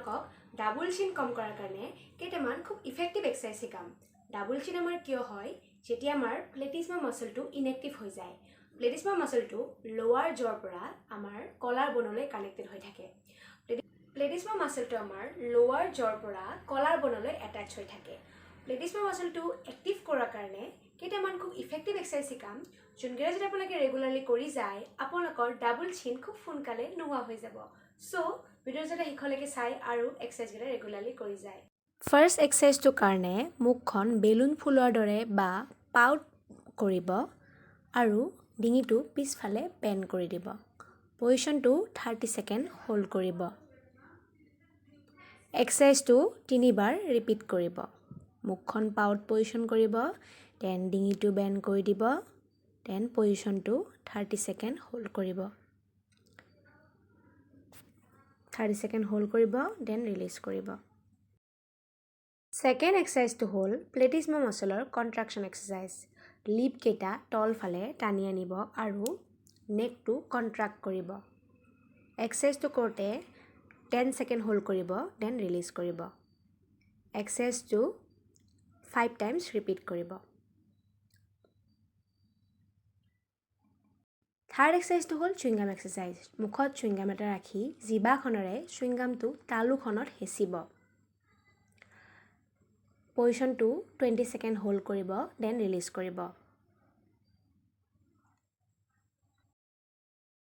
আপোনালোকক ডাবল চিন কম কৰাৰ কাৰণে কেইটামান খুব ইফেক্টিভ এক্সাৰচাইজ শিকাম। ডাবল চিন আমাৰ কিয় হয় যেতিয়া আমাৰ প্লেটিছমা মাসলটো ইনএক্টিভ হৈ যায়। প্লেটিছমা মাসলটো লোৱাৰ জৰ পৰা আমাৰ কলাৰ বনলৈ কানেক্টেড হৈ থাকে। প্লেটিছমা মাসলটো আমাৰ লোৱাৰ জৰ পৰা কলাৰ বনলৈ এটাচ হৈ থাকে। প্লেটিছমা মাসলটো এক্টিভ কৰাৰ কাৰণে কেইটামান খুব ইফেক্টিভ এক্সাৰচাইজ শিকাম। যোনকেইটা যদি আপোনালোকে ৰেগুলাৰলি কৰি যায় আপোনালোকৰ ডাবল চিন খুব সোনকালে নোহোৱা হৈ যাব। সো ভিডিও যাতে শেষলৈকে চাই আৰু এক্সাৰচাইজকেইটা ৰেগুলাৰলি কৰি যায়। ফাৰ্ষ্ট এক্সাৰচাইজটোৰ কাৰণে মুখখন বেলুন ফুলোৱাৰ দৰে বা পাউট কৰিব আৰু ডিঙিটো পিছফালে বেণ্ড কৰি দিব। পজিশ্যনটো 30 সেকেন্ড হোল্ড কৰিব। এক্সাৰচাইজটো 3 বাৰ ৰিপিট কৰিব। মুখখন পাউট পজিশ্যন কৰিব, দেন ডিঙিটো বেণ্ড কৰি দিব, দেন পজিশ্যনটো 30 সেকেন্ড হোল্ড কৰিব। 30 সেকেন্ড হোল্ড কৰিব, দেন ৰিলিজ কৰিব। সেকেন্ড এক্সাৰচাইজটো হ'ল প্লেটিছমা মাসলৰ কন্ট্ৰাকশন এক্সাৰচাইজ। লিপ কেইটা তল ফালে টানি আনিব আৰু নেকটো কন্ট্ৰাক্ট কৰিব। এক্সাৰচাইজটো কৰোঁতে 10 সেকেন্ড হোল্ড কৰিব, দেন ৰিলিজ কৰিব। এক্সাৰচাইজটো 5 টাইমছ ৰিপিট কৰিব। থাৰ্ড এক্সাৰচাইজটো হ'ল চুইংগাম এক্সাৰচাইজ। মুখত চুইংগাম এটা ৰাখি জিভাখনেৰে চুইংগামটো তালুখনত হেঁচিব। পজিশ্যনটো 20 সেকেন্ড হোল্ড কৰিব, দেন ৰিলিজ কৰিব।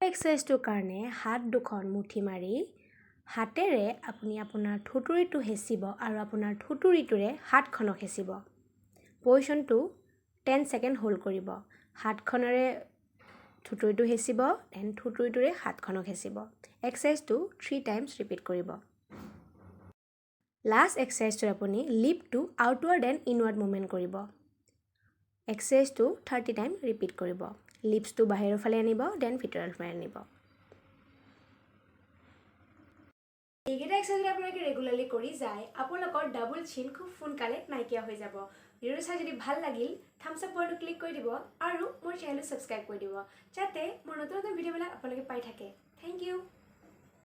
এক্সাৰচাইজটোৰ কাৰণে হাত দুখন মুঠি মাৰি হাতেৰে আপুনি আপোনাৰ থুতুৰিটো হেঁচিব আৰু আপোনাৰ থুতুৰিটোৰে হাতখনক হেঁচিব। পজিশ্যনটো 10 সেকেন্ড হোল্ড কৰিব। হাতখনেৰে থুতুৰিটো হেঁচিব, দেন থুতুৰিটোৰে হাতখনক হেঁচিব। এক্সাৰচাইজটো 3 টাইমছ ৰিপিট কৰিব। লাষ্ট এক্সাৰচাইজটোত আপুনি লিপটো আউটৱাৰ্ড এণ্ড ইনৱাৰ্ড মুভমেণ্ট কৰিব। এক্সাৰচাইজটো 30 টাইম ৰিপিট কৰিব। লিপছটো বাহিৰৰ ফালে আনিব, দেন ভিতৰৰ ফালে আনিব। এইকেইটা এক্সাৰচাইজ আপোনালোকে ৰেগুলাৰলি কৰি যায় আপোনালোকৰ ডাবল চিন খুব সোনকালে নাইকিয়া হৈ যাব। ভিডিঅ'টো চাই যদি ভাল লাগিল থাম্বছ আপ বাটনটো ক্লিক কৰি দিব আৰু মোৰ চেনেলটো ছাবস্ক্ৰাইব কৰি দিব যাতে মোৰ নতুন নতুন ভিডিঅ'বিলাক আপোনালোকে পাই থাকে। Thank U.